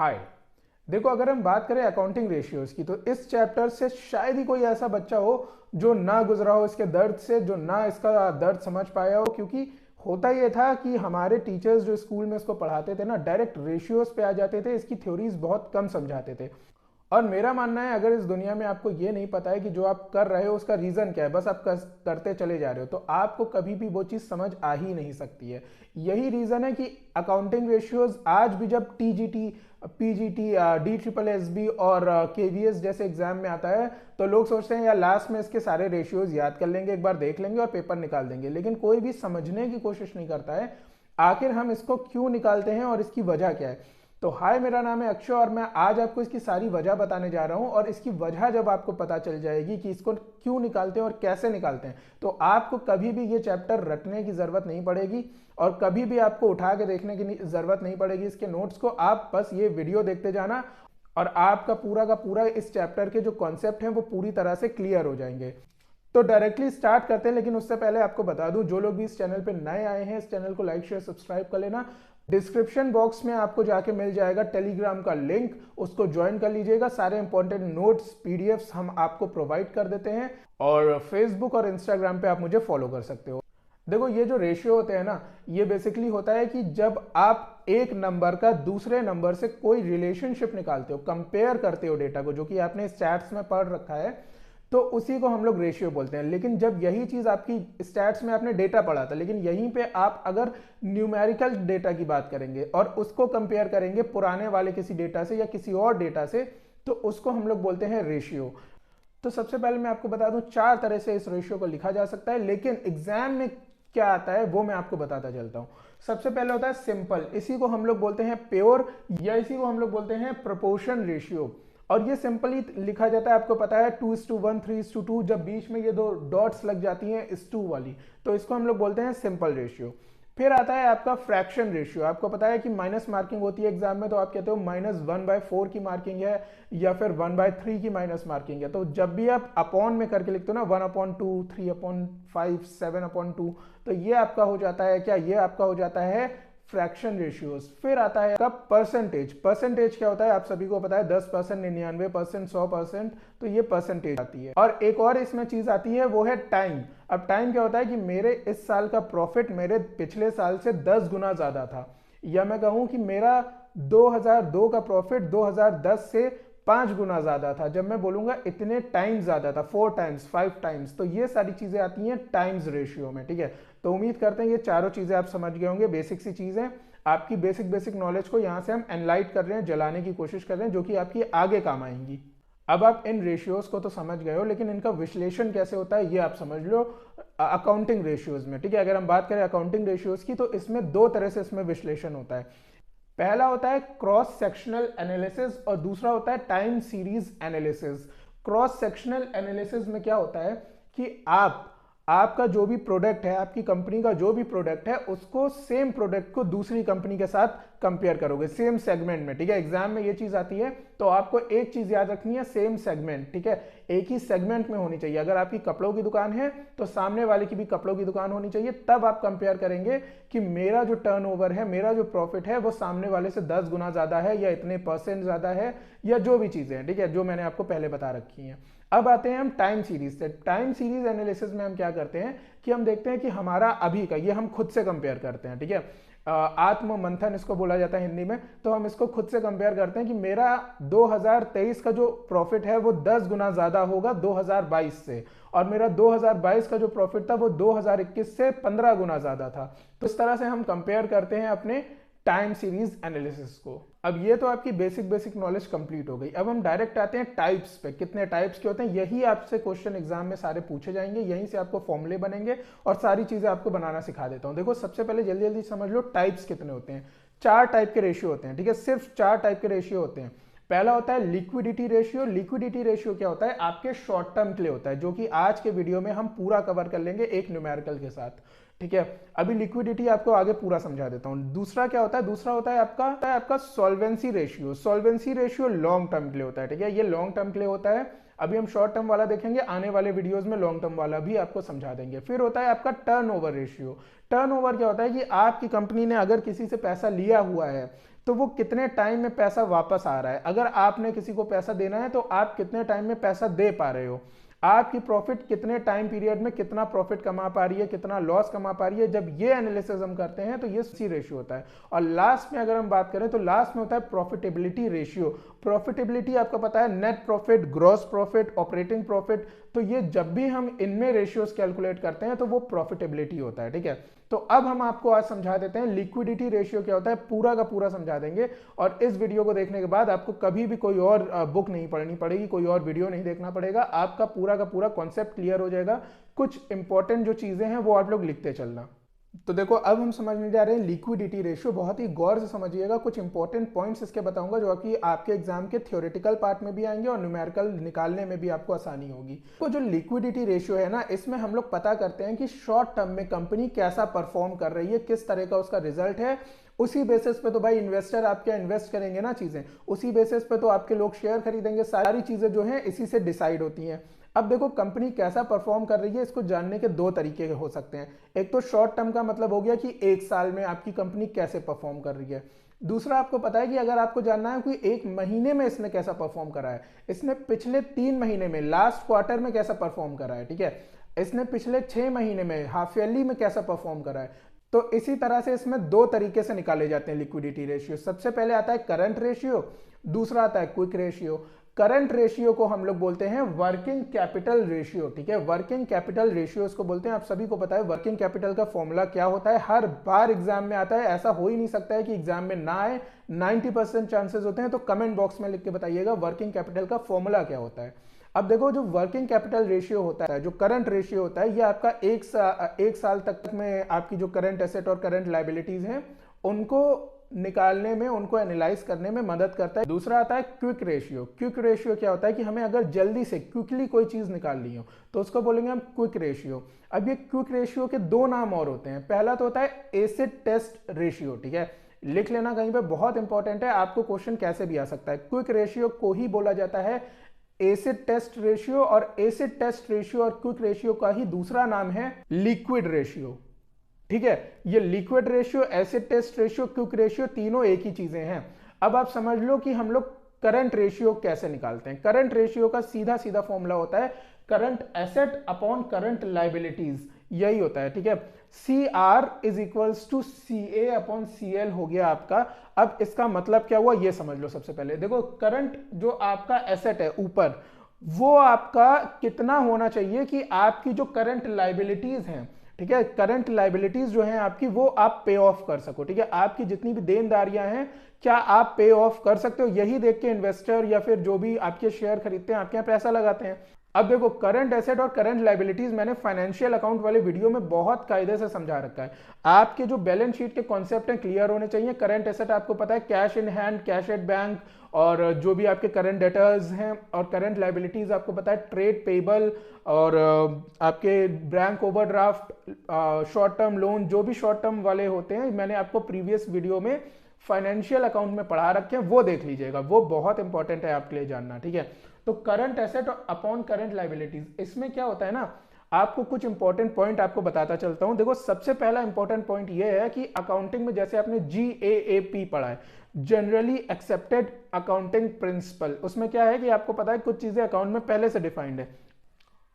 हाय। देखो, अगर हम बात करें अकाउंटिंग रेशियोज की तो इस चैप्टर से शायद ही कोई ऐसा बच्चा हो जो ना गुजरा हो इसके दर्द से, जो ना इसका दर्द समझ पाया हो। क्योंकि होता ये था कि हमारे टीचर्स जो स्कूल में इसको पढ़ाते थे ना, डायरेक्ट रेशियोज पे आ जाते थे, इसकी थ्योरीज बहुत कम समझाते थे। और मेरा मानना है, अगर इस दुनिया में आपको ये नहीं पता है कि जो आप कर रहे हो उसका रीजन क्या है, बस आप करते चले जा रहे हो, तो आपको कभी भी वो चीज समझ आ ही नहीं सकती है। यही रीजन है कि अकाउंटिंग रेशियोज आज भी जब TGT, PGT, D triple S B और केवीएस जैसे एग्जाम में आता है तो लोग सोचते हैं यार लास्ट में इसके सारे रेशियोज याद कर लेंगे, एक बार देख लेंगे और पेपर निकाल देंगे। लेकिन कोई भी समझने की कोशिश नहीं करता है आखिर हम इसको क्यों निकालते हैं और इसकी वजह क्या है। तो हाय, मेरा नाम है अक्षय और मैं आज आपको इसकी सारी वजह बताने जा रहा हूं। और इसकी वजह जब आपको पता चल जाएगी कि इसको क्यों निकालते हैं और कैसे निकालते हैं, तो आपको कभी भी ये चैप्टर रटने की जरूरत नहीं पड़ेगी और कभी भी आपको उठा के देखने की जरूरत नहीं पड़ेगी इसके नोट्स को। आप बस ये वीडियो देखते जाना और आपका पूरा का पूरा इस चैप्टर के जो कॉन्सेप्ट हैं वो पूरी तरह से क्लियर हो जाएंगे। तो डायरेक्टली स्टार्ट करते हैं, लेकिन उससे पहले आपको बता दूं, जो लोग भी इस चैनल पे नए आए हैं इस चैनल को लाइक शेयर सब्सक्राइब कर लेना। डिस्क्रिप्शन बॉक्स में आपको जाके मिल जाएगा टेलीग्राम का लिंक, उसको ज्वाइन कर लीजिएगा। सारे इंपॉर्टेंट नोट्स पीडीएफ्स हम आपको प्रोवाइड कर देते हैं और फेसबुक और इंस्टाग्राम पे आप मुझे फॉलो कर सकते हो। देखो, ये जो रेशियो होते हैं ना, ये बेसिकली होता है कि जब आप एक नंबर का दूसरे नंबर से कोई रिलेशनशिप निकालते हो, कंपेयर करते हो डेटा को, जो कि आपने स्टैट्स में पढ़ रखा है, तो उसी को हम लोग रेशियो बोलते हैं। लेकिन जब यही चीज आपकी स्टैट्स में आपने डेटा पढ़ा था, लेकिन यहीं पे आप अगर न्यूमेरिकल डेटा की बात करेंगे और उसको कंपेयर करेंगे पुराने वाले किसी डेटा से या किसी और डेटा से, तो उसको हम लोग बोलते हैं रेशियो। तो सबसे पहले मैं आपको बता दूं, चार तरह से इस रेशियो को लिखा जा सकता है, लेकिन एग्जाम में क्या आता है वो मैं आपको बताता चलता हूं। सबसे पहले होता है सिंपल, इसी को हम लोग बोलते हैं प्योर, या इसी को हम लोग बोलते हैं प्रोपोर्शन रेशियो। और ये सिंपली लिखा जाता है, आपको पता है 2:1, 3:2, जब बीच में ये दो डॉट्स लग जाती हैं इस टू वाली, तो इसको हम लोग बोलते हैं सिंपल रेशियो। फिर आता है आपका फ्रैक्शन रेशियो। आपको पता है कि माइनस मार्किंग होती है एग्जाम में, तो आप कहते हो -1/4 की मार्किंग है या फिर 1/3 की माइनस मार्किंग है। तो जब भी आप अपॉन में करके लिखते हो ना, 1/2, 3/5, 7/2, तो ये आपका हो जाता है क्या, ये आपका हो जाता है फ्रैक्शन रेशियोज। फिर आता है आपका परसेंटेज। परसेंटेज क्या होता है आप सभी को पता है, 10%, 99%, 100%, तो ये परसेंटेज आती है। और एक और इसमें चीज आती है, वो है टाइम। अब टाइम क्या होता है कि मेरे इस साल का प्रॉफिट मेरे पिछले साल से 10 गुना ज्यादा था, या मैं कहूं कि मेरा 2002 का प्रॉफिट 2010 से 5 गुना ज्यादा था। जब मैं बोलूंगा इतने टाइम्स ज्यादा था, 4 टाइम्स, 5 टाइम्स, तो ये सारी चीजें आती हैं टाइम्स रेशियो में। ठीक है, तो उम्मीद करते हैं ये चारों चीजें आप समझ गए होंगे। बेसिक सी चीजें, आपकी बेसिक नॉलेज को यहां से हम एनलाइट कर रहे हैं, जलाने की कोशिश कर रहे हैं, जो कि आपकी आगे काम आएंगी। अब आप इन रेशियोज को तो समझ गए हो, लेकिन इनका विश्लेषण कैसे होता है ये आप समझ लो अकाउंटिंग रेशियोज में। ठीक है, अगर हम बात करें अकाउंटिंग रेशियोज की, तो इसमें दो तरह से इसमें विश्लेषण होता है। पहला होता है क्रॉस सेक्शनल एनालिसिस और दूसरा होता है time series analysis. Cross sectional analysis में क्या होता है कि आपका जो भी प्रोडक्ट है, आपकी कंपनी का जो भी प्रोडक्ट है, उसको सेम प्रोडक्ट को दूसरी कंपनी के साथ कंपेयर करोगे सेम सेगमेंट में। ठीक है, एग्जाम में ये चीज आती है, तो आपको एक चीज याद रखनी है, सेम सेगमेंट। ठीक है, एक ही सेगमेंट में होनी चाहिए। अगर आपकी कपड़ों की दुकान है तो सामने वाले की भी कपड़ों की दुकान होनी चाहिए, तब आप कंपेयर करेंगे कि मेरा जो टर्नओवर है, मेरा जो प्रॉफिट है, वो सामने वाले से 10 गुना ज्यादा है या इतने % ज्यादा है, या जो भी चीजें हैं। ठीक है, जो मैंने आपको पहले बता रखी हैं। अब आते हैं हम टाइम सीरीज से। टाइम सीरीज एनालिसिस में हम क्या करते हैं कि हम देखते हैं कि हमारा अभी का, ये हम खुद से कंपेयर करते हैं। ठीक है, आत्म मंथन इसको बोला जाता है हिंदी में। तो हम इसको खुद से कंपेयर करते हैं कि मेरा 2023 का जो प्रॉफिट है वो 10 गुना ज्यादा होगा 2022 से, और मेरा 2022 का जो प्रॉफिट था वो 2021 से 15 गुना ज्यादा था। तो इस तरह से हम कंपेयर करते हैं अपने टाइम सीरीज एनालिसिस को। अब ये तो आपकी बेसिक नॉलेज कंप्लीट हो गई। अब हम डायरेक्ट आते हैं टाइप्स पे। कितने टाइप्स के होते हैं, यही आपसे क्वेश्चन एग्जाम में सारे पूछे जाएंगे, यहीं से आपको फॉर्मूले बनेंगे और सारी चीजें आपको बनाना सिखा देता हूं। देखो, सबसे पहले जल्दी जल्दी समझ लो टाइप्स कितने होते हैं। 4 टाइप के रेशियो होते हैं। ठीक है, सिर्फ 4 टाइप के रेशियो होते हैं। पहला होता है लिक्विडिटी रेशियो। लिक्विडिटी रेशियो क्या होता है, आपके शॉर्ट टर्म के लिए होता है, जो कि आज के वीडियो में हम पूरा कवर कर लेंगे एक न्यूमेरिकल के साथ। ठीक है, अभी लिक्विडिटी आपको आगे पूरा समझा देता हूं। दूसरा क्या होता है, दूसरा होता है आपका solvency ratio. Solvency ratio long term के लिए होता है। ठीक है, ये लॉन्ग टर्म के लिए होता है। अभी हम शॉर्ट टर्म वाला देखेंगे, आने वाले वीडियोस में लॉन्ग टर्म वाला भी आपको समझा देंगे। फिर होता है आपका टर्नओवर रेशियो। टर्नओवर क्या होता है कि आपकी कंपनी ने अगर किसी से पैसा लिया हुआ है तो वो कितने टाइम में पैसा वापस आ रहा है। अगर आपने किसी को पैसा देना है तो आप कितने टाइम में पैसा दे पा रहे हो, आपकी प्रॉफिट कितने टाइम पीरियड में कितना प्रॉफिट कमा पा रही है, कितना लॉस कमा पा रही है। जब ये एनालिसिस हम करते हैं तो ये सी रेशियो होता है। और लास्ट में अगर हम बात करें तो लास्ट में होता है प्रॉफिटेबिलिटी रेशियो। प्रॉफिटेबिलिटी आपको पता है net profit, gross profit, operating profit, तो ये जब भी हम इनमें रेशियोज कैलकुलेट करते हैं तो वो प्रॉफिटेबिलिटी होता है। ठीक है, तो अब हम आपको आज समझा देते हैं लिक्विडिटी रेशियो क्या होता है, पूरा का पूरा समझा देंगे। और इस वीडियो को देखने के बाद आपको कभी भी कोई और बुक नहीं पढ़नी पड़ेगी, कोई और वीडियो नहीं देखना पड़ेगा, आपका पूरा का पूरा कॉन्सेप्ट क्लियर हो जाएगा। कुछ इंपॉर्टेंट जो चीजें हैं वो आप लोग लिखते चलना। तो देखो अब हम समझने जा रहे हैं लिक्विडिटी रेशियो। बहुत ही गौर से समझिएगा, कुछ इंपॉर्टेंट पॉइंट्स इसके बताऊंगा जो कि आपके एग्जाम के थ्योरेटिकल पार्ट में भी आएंगे और न्यूमेरिकल निकालने में भी आपको आसानी होगी। तो जो लिक्विडिटी रेशियो है ना, इसमें हम लोग पता करते हैं कि शॉर्ट टर्म में कंपनी कैसा परफॉर्म कर रही है, किस तरह का उसका रिजल्ट है। उसी बेसिस पे तो भाई इन्वेस्टर आपके इन्वेस्ट करेंगे ना चीजें, उसी बेसिस पे तो आपके लोग शेयर खरीदेंगे। सारी चीजें जो हैं इसी से डिसाइड होती हैं। अब देखो कंपनी कैसा परफॉर्म कर रही है, इसको जानने के दो तरीके हो सकते हैं। एक तो शॉर्ट टर्म का मतलब हो गया कि एक साल में आपकी कंपनी कैसे परफॉर्म कर रही है। दूसरा आपको पता है कि अगर आपको जानना है कि एक महीने में इसने कैसा परफॉर्म करा है, इसने पिछले 3 महीने में लास्ट क्वार्टर में कैसा परफॉर्म करा है, ठीक है, इसने पिछले 6 महीने में हाफ ईयरली में कैसा परफॉर्म करा है। तो इसी तरह से इसमें दो तरीके से निकाले जाते हैं लिक्विडिटी रेशियो। सबसे पहले आता है करंट रेशियो, दूसरा आता है क्विक रेशियो। करंट रेशियो को हम लोग बोलते हैं वर्किंग कैपिटल रेशियो। ठीक है, वर्किंग कैपिटल रेशियो इसको बोलते हैं। आप सभी को पता है वर्किंग कैपिटल का फॉर्मूला क्या होता है, हर बार एग्जाम में आता है। ऐसा हो ही नहीं सकता है कि एग्जाम में ना आए, 90% चांसेस होते हैं। तो कमेंट बॉक्स में लिख के बताइएगा वर्किंग कैपिटल का फॉर्मूला क्या होता है। अब देखो जो वर्किंग कैपिटल रेशियो होता है, जो करंट रेशियो होता है, ये आपका एक साल तक में आपकी जो करंट एसेट और करंट लायबिलिटीज हैं उनको निकालने में, उनको एनालाइज करने में मदद करता है। दूसरा आता है क्विक रेशियो। क्विक रेशियो क्या होता है कि हमें अगर जल्दी से क्विकली कोई चीज निकालनी हो तो उसको बोलेंगे हम क्विक रेशियो। अब ये क्विक रेशियो के दो नाम और होते हैं। पहला तो होता है एसिड टेस्ट रेशियो। ठीक है, लिख लेना कहीं पे, बहुत इंपॉर्टेंट है, आपको क्वेश्चन कैसे भी आ सकता है। क्विक रेशियो को ही बोला जाता है एसिड टेस्ट रेशियो, और एसिड टेस्ट रेशियो और क्विक रेशियो का ही दूसरा नाम है लिक्विड रेशियो। ठीक है, ये liquid ratio, acid test ratio, quick ratio तीनों एक ही चीजें हैं। अब आप समझ लो कि हम लोग करंट रेशियो कैसे निकालते हैं। करंट रेशियो का सीधा सीधा फॉर्मूला होता है current asset upon current liabilities, यही होता है। ठीक है, CR is equals to CA upon CL हो गया आपका। अब इसका मतलब क्या हुआ ये समझ लो। सबसे पहले देखो करंट जो आपका एसेट है ऊपर, वो आपका कितना होना चाहिए कि आपकी जो करंट लायबिलिटीज हैं, ठीक है, करंट लायबिलिटीज जो हैं आपकी, वो आप पे ऑफ कर सको। ठीक है, आपकी जितनी भी देनदारियां हैं क्या आप पे ऑफ कर सकते हो, यही देख के इन्वेस्टर या फिर जो भी आपके शेयर खरीदते हैं आपके यहाँ पैसा लगाते हैं। अब देखो करंट एसेट और करंट लायबिलिटीज मैंने फाइनेंशियल अकाउंट वाले वीडियो में बहुत कायदे से समझा रखा है। आपके जो बैलेंस शीट के कॉन्सेप्ट हैं क्लियर होने चाहिए। करंट एसेट आपको पता है cash in hand, cash at bank, और जो भी आपके करंट डेटर्स हैं। और करंट लायबिलिटीज आपको पता है ट्रेड पेबल और आपके bank overdraft, short term loan, जो भी शॉर्ट टर्म वाले होते हैं, मैंने आपको प्रीवियस वीडियो में फाइनेंशियल अकाउंट में पढ़ा रखे हैं, वो देख लीजिएगा, वो बहुत इंपॉर्टेंट है आपके लिए जानना। ठीक है, तो current asset upon current liabilities, इसमें क्या होता है ना, आपको कुछ इंपॉर्टेंट पॉइंट आपको बताता चलता हूं। देखो सबसे पहला इंपॉर्टेंट पॉइंट ये है कि अकाउंटिंग में जैसे आपने GAAP पढ़ा है, जनरली एक्सेप्टेड अकाउंटिंग प्रिंसिपल, उसमें क्या है कि आपको पता है कुछ चीजें अकाउंट में पहले से डिफाइंड है।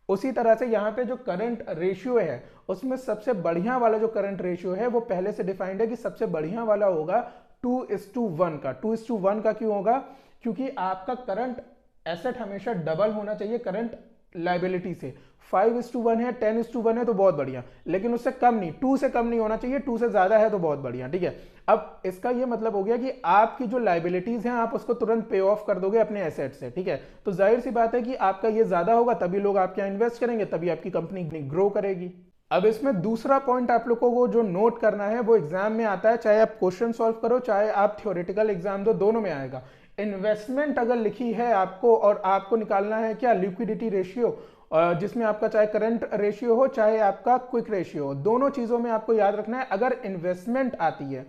उसी तरह से यहाँ पे जो करंट रेशियो है उसमें सबसे बढ़िया वाला जो करंट रेशियो है वो पहले से डिफाइंड है कि सबसे बढ़िया वाला होगा 2:1 का। 2:1 का क्यों होगा, क्योंकि आपका करंट एसेट हमेशा डबल होना चाहिए करंट लायबिलिटी से। 5:1 है, 10:1 है तो बहुत बढ़िया, लेकिन उससे कम नहीं, 2 से कम नहीं होना चाहिए, 2 से ज्यादा है तो बहुत बढ़िया। ठीक है, अब इसका ये मतलब हो गया कि आपकी जो लायबिलिटीज हैं आप उसको तुरंत पे ऑफ कर दोगे अपने एसेट से। ठीक है, तो जाहिर सी बात है कि आपका ये ज्यादा होगा तभी लोग आपके यहाँ इन्वेस्ट करेंगे, तभी आपकी कंपनी ग्रो करेगी। अब इसमें दूसरा पॉइंट आप लोगों को जो नोट करना है वो एग्जाम में आता है, चाहे आप क्वेश्चन सॉल्व करो चाहे आप थ्योरेटिकल एग्जाम दो, दोनों में आएगा। इन्वेस्टमेंट अगर लिखी है आपको और आपको निकालना है क्या लिक्विडिटी रेशियो, जिसमें आपका चाहे करंट रेशियो हो चाहे आपका क्विक रेशियो हो, दोनों चीजों में आपको याद रखना है अगर इन्वेस्टमेंट आती है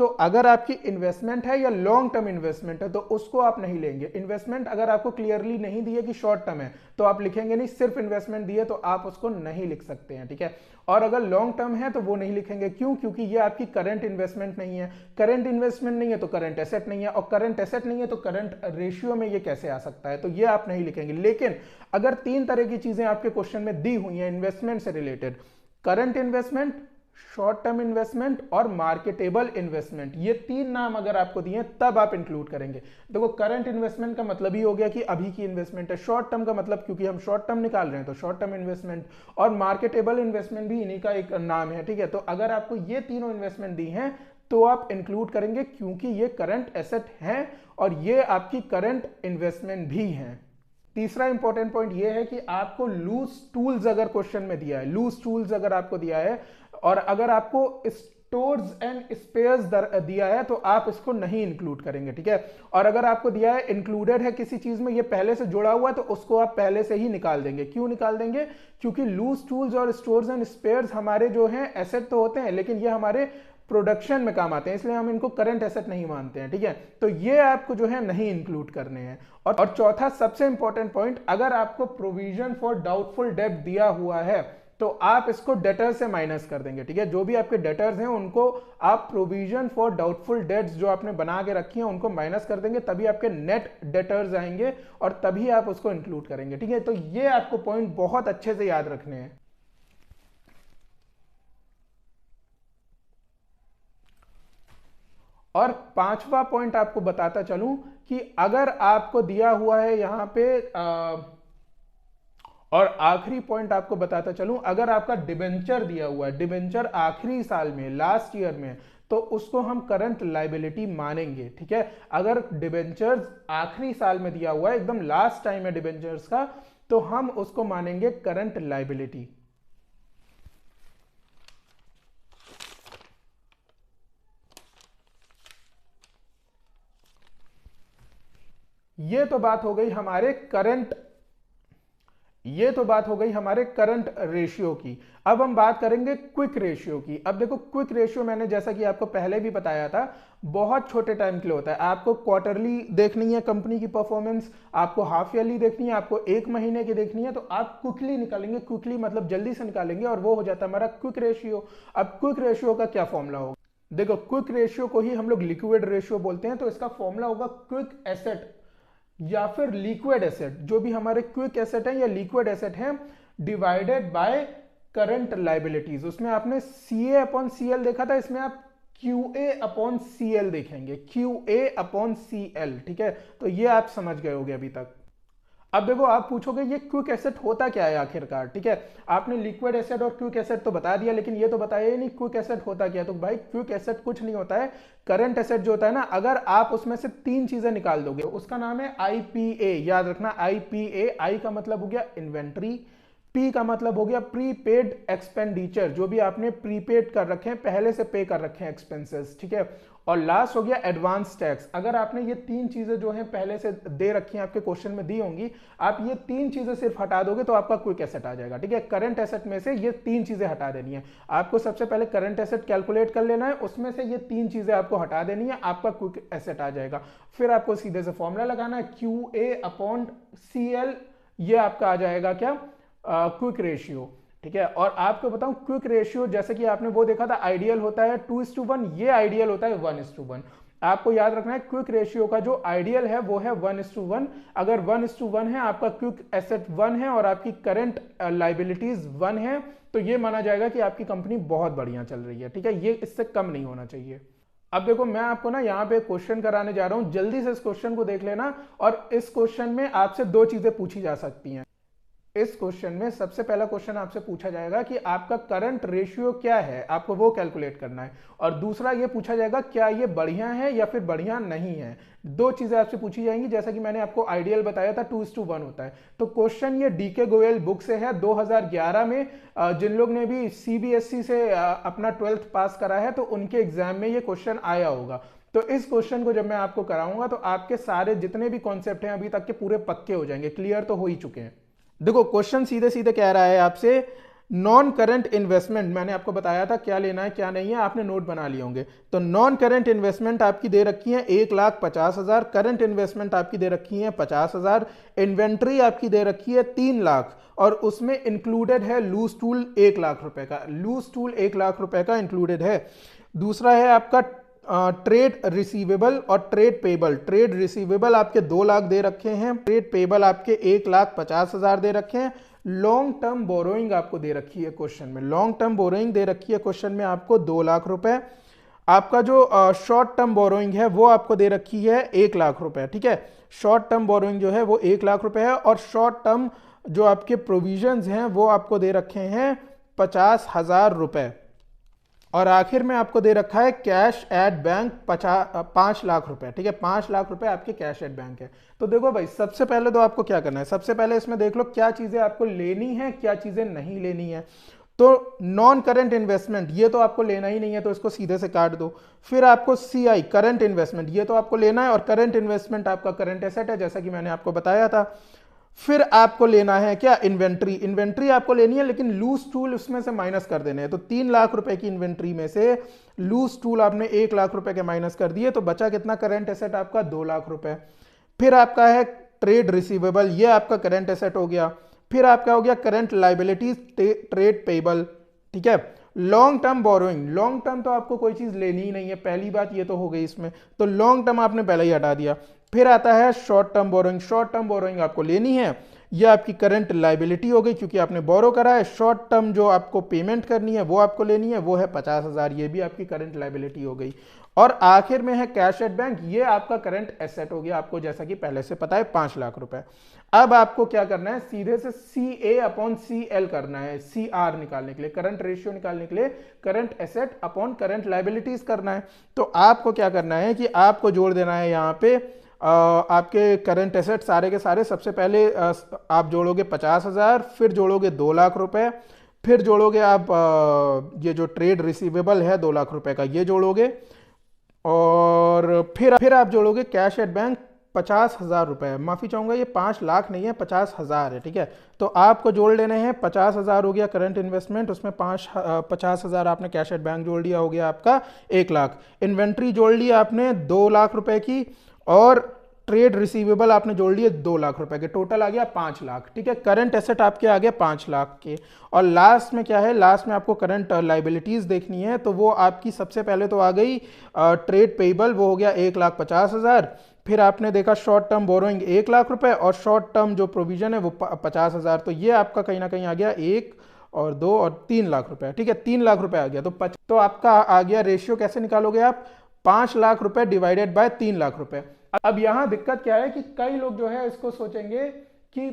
तो अगर आपकी इन्वेस्टमेंट है या लॉन्ग टर्म इन्वेस्टमेंट है तो उसको आप नहीं लेंगे। इन्वेस्टमेंट अगर आपको क्लियरली नहीं दी है कि शॉर्ट टर्म है तो आप लिखेंगे नहीं, सिर्फ इन्वेस्टमेंट दी है तो आप उसको नहीं लिख सकते हैं, ठीक है। और अगर लॉन्ग टर्म है तो वो नहीं लिखेंगे, क्यों? क्योंकि ये आपकी करंट इन्वेस्टमेंट नहीं है। करंट इन्वेस्टमेंट नहीं है तो करंट एसेट नहीं है, और करंट एसेट नहीं है तो करंट रेशियो में ये कैसे आ सकता है, तो ये आप नहीं लिखेंगे। लेकिन अगर तीन तरह की चीजें आपके क्वेश्चन में दी हुई हैं इन्वेस्टमेंट से related, current investment, short term investment और मार्केटेबल इन्वेस्टमेंट, ये तीन नाम अगर आपको दिए तब आप इंक्लूड करेंगे। देखो करंट इन्वेस्टमेंट का मतलब ही हो गया कि अभी की इन्वेस्टमेंट है, शॉर्ट टर्म का मतलब क्योंकि हम शॉर्ट टर्म निकाल रहे हैं तो शॉर्ट टर्म इन्वेस्टमेंट, और मार्केटेबल इन्वेस्टमेंट भी इन्हीं का एक नाम है, ठीक है। तो अगर आपको ये तीनों इन्वेस्टमेंट दी हैं तो आप इंक्लूड करेंगे क्योंकि ये करंट एसेट है और ये आपकी करंट इन्वेस्टमेंट भी है। तीसरा इंपॉर्टेंट पॉइंट ये है कि आपको लूज टूल्स अगर क्वेश्चन में दिया है, लूज टूल्स अगर आपको दिया है और अगर आपको स्टोर्स एंड स्पेयर्स दिया है तो आप इसको नहीं इंक्लूड करेंगे, ठीक है। और अगर आपको दिया है इंक्लूडेड है किसी चीज में, ये पहले से जुड़ा हुआ है तो उसको आप पहले से ही निकाल देंगे। क्यों निकाल देंगे? क्योंकि लूज टूल्स और स्टोर्स एंड स्पेयर्स हमारे जो हैं एसेट तो होते हैं लेकिन ये हमारे प्रोडक्शन में काम आते हैं, इसलिए हम इनको करंट एसेट नहीं मानते हैं, ठीक है। तो ये आपको जो है नहीं इंक्लूड करने हैं। और चौथा सबसे इंपॉर्टेंट पॉइंट, अगर आपको प्रोविजन फॉर डाउटफुल डेब्ट दिया हुआ है तो आप इसको डेटर से माइनस कर देंगे, ठीक है। जो भी आपके डेटर्स हैं उनको आप प्रोविजन फॉर डाउटफुल डेट्स जो आपने बना के रखी हैं उनको माइनस कर देंगे, तभी आपके नेट डेटर्स आएंगे और तभी आप उसको इंक्लूड करेंगे, ठीक है। तो ये आपको पॉइंट बहुत अच्छे से याद रखने हैं। और पांचवा पॉइंट आपको बताता चलूं कि अगर आपको दिया हुआ है यहां पे और आखिरी पॉइंट आपको बताता चलूं, अगर आपका डिबेंचर दिया हुआ है, डिबेंचर आखिरी साल में, लास्ट ईयर में, तो उसको हम करंट लाइबिलिटी मानेंगे, ठीक है। अगर डिबेंचर्स आखिरी साल में दिया हुआ है, एकदम लास्ट टाइम है डिबेंचर्स का, तो हम उसको मानेंगे करंट लाइबिलिटी। ये तो बात हो गई हमारे करंट, ये तो बात हो गई हमारे करंट रेशियो की। अब हम बात करेंगे क्विक रेशियो की। अब देखो क्विक रेशियो मैंने जैसा कि आपको पहले भी बताया था बहुत छोटे टाइम के लिए होता है। आपको क्वार्टरली देखनी है कंपनी की परफॉर्मेंस, आपको हाफ ईयरली देखनी है, आपको एक महीने की देखनी है, तो आप क्विकली निकालेंगे, क्विकली मतलब जल्दी से निकालेंगे और वो हो जाता है हमारा क्विक रेशियो। अब क्विक रेशियो का क्या फॉर्मूला होगा? देखो क्विक रेशियो को ही हम लोग लिक्विड रेशियो बोलते हैं, तो इसका फॉर्मूला होगा क्विक एसेट या फिर लिक्विड एसेट, जो भी हमारे क्विक एसेट है या लिक्विड एसेट है, डिवाइडेड बाय करंट लाइबिलिटीज। उसमें आपने CA अपॉन CL देखा था, इसमें आप QA अपॉन CL देखेंगे, QA अपॉन CL, ठीक है। तो ये आप समझ गए होंगे अभी तक। अब देखो आप पूछोगे ये क्विक एसेट होता क्या है आखिरकार, ठीक है। आपने लिक्विड एसेट और क्विक एसेट तो बता दिया, लेकिन ये तो बताया ही नहीं क्विक एसेट होता क्या है। तो भाई क्विक एसेट कुछ नहीं होता है, करंट एसेट जो होता है ना, अगर आप उसमें से तीन चीजें निकाल दोगे, उसका नाम है IPA, याद रखना IPA। आई का मतलब हो गया इन्वेंट्री, पी का मतलब हो गया प्रीपेड एक्सपेंडिचर, जो भी आपने प्रीपेड कर रखे हैं, पहले से पे कर रखे हैं एक्सपेंसेस, ठीक है। और लास्ट हो गया एडवांस टैक्स। अगर आपने ये तीन चीजें जो हैं पहले से दे रखी हैं, आपके क्वेश्चन में दी होंगी, आप ये तीन चीजें सिर्फ हटा दोगे तो आपका क्विक एसेट आ जाएगा, ठीक है। करंट एसेट में से ये तीन चीजें हटा देनी है आपको। सबसे पहले करंट एसेट कैलकुलेट कर लेना है, उसमें से ये तीन चीजें आपको हटा देनी है, आपका क्विक एसेट आ जाएगा। फिर आपको सीधे से फॉर्मूला लगाना है QA अपॉन CL, ये आपका आ जाएगा क्या? क्विक रेशियो, ठीक है। और आपको बताऊं क्विक रेशियो जैसे कि आपने वो देखा था आइडियल होता है 2:1, ये आइडियल होता है 1:1। आपको याद रखना है क्विक रेशियो का जो आइडियल है वो है 1:1। अगर 1:1 है, आपका क्विक एसेट 1 है और आपकी करंट लाइबिलिटीज 1 है, तो ये माना जाएगा कि आपकी कंपनी बहुत बढ़िया चल रही है, ठीक है। ये इससे कम नहीं होना चाहिए। अब देखो मैं आपको ना यहाँ पे क्वेश्चन कराने जा रहा हूं, जल्दी से इस क्वेश्चन को देख लेना। और इस क्वेश्चन में आपसे दो चीजें पूछी जा सकती हैं। इस क्वेश्चन में सबसे पहला क्वेश्चन आपसे पूछा जाएगा कि आपका करंट रेशियो क्या है, आपको वो कैलकुलेट करना है। और दूसरा ये पूछा जाएगा क्या ये बढ़िया है या फिर बढ़िया नहीं है। दो चीजें आपसे पूछी जाएंगी। जैसा कि मैंने आपको आइडियल बताया था 2:1 होता है। तो क्वेश्चन ये DK गोयल बुक से है 2011 में। जिन लोग ने भी CBSE से अपना 12th पास करा है तो उनके एग्जाम में ये क्वेश्चन आया होगा। तो इस क्वेश्चन को जब मैं आपको कराऊंगा तो आपके सारे जितने भी कॉन्सेप्ट हैं अभी तक के पूरे पक्के हो जाएंगे, क्लियर तो हो ही चुके हैं। देखो क्वेश्चन सीधे सीधे कह रहा है आपसे, नॉन करंट इन्वेस्टमेंट मैंने आपको बताया था क्या लेना है क्या नहीं है, आपने नोट बना लिए होंगे। तो नॉन करंट इन्वेस्टमेंट आपकी दे रखी है 1,50,000, करंट इन्वेस्टमेंट आपकी दे रखी है 50,000, इन्वेंट्री आपकी दे रखी है 3 लाख, और उसमें इंक्लूडेड है लूज टूल 1 लाख रुपए का, लूज टूल 1 लाख रुपए का इंक्लूडेड है। दूसरा है आपका ट्रेड रिसीवेबल और ट्रेड पेबल। ट्रेड रिसीवेबल आपके 2 लाख दे रखे हैं, ट्रेड पेबल आपके 1,50,000 दे रखे हैं। लॉन्ग टर्म बोरोइंग आपको दे रखी है क्वेश्चन में, लॉन्ग टर्म बोरोइंग दे रखी है क्वेश्चन में आपको 2 लाख रुपए। आपका जो शॉर्ट टर्म बोरोइंग है वो आपको दे रखी है 1 लाख रुपए, ठीक है। शॉर्ट टर्म बोरोइंग जो है वो 1 लाख रुपए है, और शॉर्ट टर्म जो आपके प्रोविजंस हैं वो आपको दे रखे हैं 50,000 रुपए। और आखिर में आपको दे रखा है कैश एट बैंक 5 लाख रुपए, ठीक है। 5 लाख रुपए आपके कैश एट बैंक है। तो देखो भाई, सबसे पहले तो आपको क्या करना है, सबसे पहले इसमें देख लो क्या चीजें आपको लेनी है क्या चीजें नहीं लेनी है। तो नॉन करंट इन्वेस्टमेंट ये तो आपको लेना ही नहीं है, तो इसको सीधे से काट दो। फिर आपको सीआई करंट इन्वेस्टमेंट ये तो आपको लेना है, और करंट इन्वेस्टमेंट आपका करंट एसेट है जैसा कि मैंने आपको बताया था। फिर आपको लेना है क्या, इन्वेंट्री। इन्वेंट्री आपको लेनी है लेकिन लूज टूल उसमें से माइनस कर देने हैं। तो 3 लाख रुपए की इन्वेंट्री में से लूज टूल आपने 1 लाख रुपए के माइनस कर दिए, तो बचा कितना, करंट एसेट आपका 2 लाख रुपए। फिर आपका है ट्रेड रिसीवेबल, ये आपका करंट एसेट हो गया। फिर आपका हो गया करंट लाइबिलिटीज, ट्रेड पेबल, ठीक है। Long term borrowing, long term तो आपको कोई चीज लेनी ही नहीं है, पहली बात ये तो हो गई इसमें, तो लॉन्ग टर्म आपने पहले ही हटा दिया। फिर आता है short term borrowing, short term borrowing आपको लेनी है, यह आपकी करंट लाइबिलिटी हो गई क्योंकि आपने बोरो करा है। शॉर्ट टर्म जो आपको पेमेंट करनी है वो आपको लेनी है, वो है 50,000, ये भी आपकी करंट लाइबिलिटी हो गई। और आखिर में है कैश एट बैंक, ये आपका करंट एसेट हो गया, आपको जैसा कि पहले से पता है 5 लाख रुपए। अब आपको क्या करना है, सीधे से CA अपॉन CL करना है, CR निकालने के लिए, करंट रेशियो निकालने के लिए current asset upon current liabilities करना है। तो आपको क्या करना है कि आपको जोड़ देना है यहाँ पे आपके करंट एसेट सारे के सारे। सबसे पहले आप जोड़ोगे 50,000, फिर जोड़ोगे 2 लाख रुपए, फिर जोड़ोगे आप ये जो ट्रेड रिसीवेबल है 2 लाख रुपए का ये जोड़ोगे, और फिर आप जोड़ोगे कैश एट बैंक 50,000 रुपए। माफी चाहूंगा, ये 5 लाख नहीं है 50,000 है, ठीक है। तो आपको जोड़ लेने हैं 50,000 हो गया करंट इन्वेस्टमेंट, उसमें 50,000 आपने कैश एट बैंक जोड़ लिया, हो गया आपका 1 लाख। इन्वेंट्री जोड़ लिया आपने 2 लाख रुपए की, और ट्रेड रिसीवेबल आपने जोड़ लिए 2 लाख रुपए के, टोटल आ गया 5 लाख, ठीक है। करंट एसेट आपके आ गया 5 लाख के। और लास्ट में क्या है, लास्ट में आपको करंट लाइबिलिटीज देखनी है, तो वो आपकी सबसे पहले तो आ गई ट्रेड पेबल, वो हो गया 1,50,000। फिर आपने देखा शॉर्ट टर्म बोरोइंग 1 लाख रुपए, और शॉर्ट टर्म जो प्रोविजन है वो 50,000। तो ये आपका कहीं ना कहीं आ गया 1 और 2 और 3 लाख रुपए, ठीक है। 3 लाख रुपए आ गया। तो आपका आ गया रेशियो, कैसे निकालोगे आप, 5 लाख रुपए डिवाइडेड बाय 3 लाख रुपए। अब यहां दिक्कत क्या है कि कई लोग जो है इसको सोचेंगे कि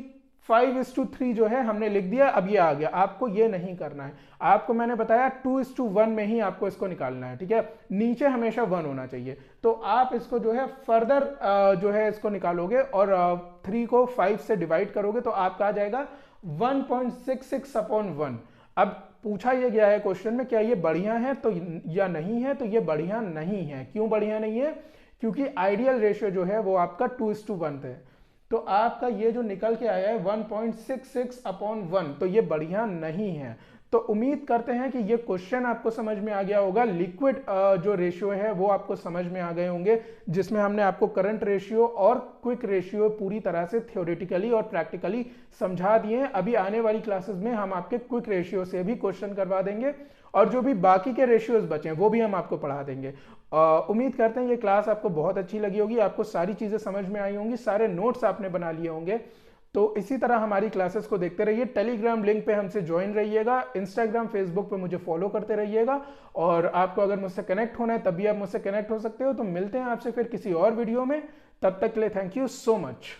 5:3 जो है हमने लिख दिया, अब ये आ गया। आपको ये नहीं करना है, आपको मैंने बताया 2:1 में ही आपको इसको निकालना है, ठीक है। नीचे हमेशा 1 होना चाहिए। तो आप इसको जो है फर्दर जो है इसको निकालोगे, और 3 को 5 से डिवाइड करोगे, तो आपका आ जाएगा 1.66 अपॉन 1। अब पूछा ये गया है क्वेश्चन में, क्या ये बढ़िया है तो या नहीं है, तो ये बढ़िया नहीं है। क्यों बढ़िया नहीं है, क्योंकि आइडियल रेशियो जो है वो आपका 2:1 है। तो आपका ये जो निकल के आया है 1.66 अपॉन 1, तो ये बढ़िया नहीं है। तो उम्मीद करते हैं कि ये क्वेश्चन आपको समझ में आ गया होगा। लिक्विड जो रेशियो है वो आपको समझ में आ गए होंगे, जिसमें हमने आपको करंट रेशियो और क्विक रेशियो पूरी तरह से थ्योरेटिकली और प्रैक्टिकली समझा दिए हैं। अभी आने वाली क्लासेस में हम आपके क्विक रेशियो से भी क्वेश्चन करवा देंगे, और जो भी बाकी के रेशियोज बचे हैं वो भी हम आपको पढ़ा देंगे। उम्मीद करते हैं ये क्लास आपको बहुत अच्छी लगी होगी, आपको सारी चीजें समझ में आई होंगी, सारे नोट्स आपने बना लिए होंगे। तो इसी तरह हमारी क्लासेस को देखते रहिए। टेलीग्राम लिंक पे हमसे ज्वाइन रहिएगा, इंस्टाग्राम फेसबुक पे मुझे फॉलो करते रहिएगा, और आपको अगर मुझसे कनेक्ट होना है तब भी आप मुझसे कनेक्ट हो सकते हो। तो मिलते हैं आपसे फिर किसी और वीडियो में, तब तक के लिए थैंक यू सो मच।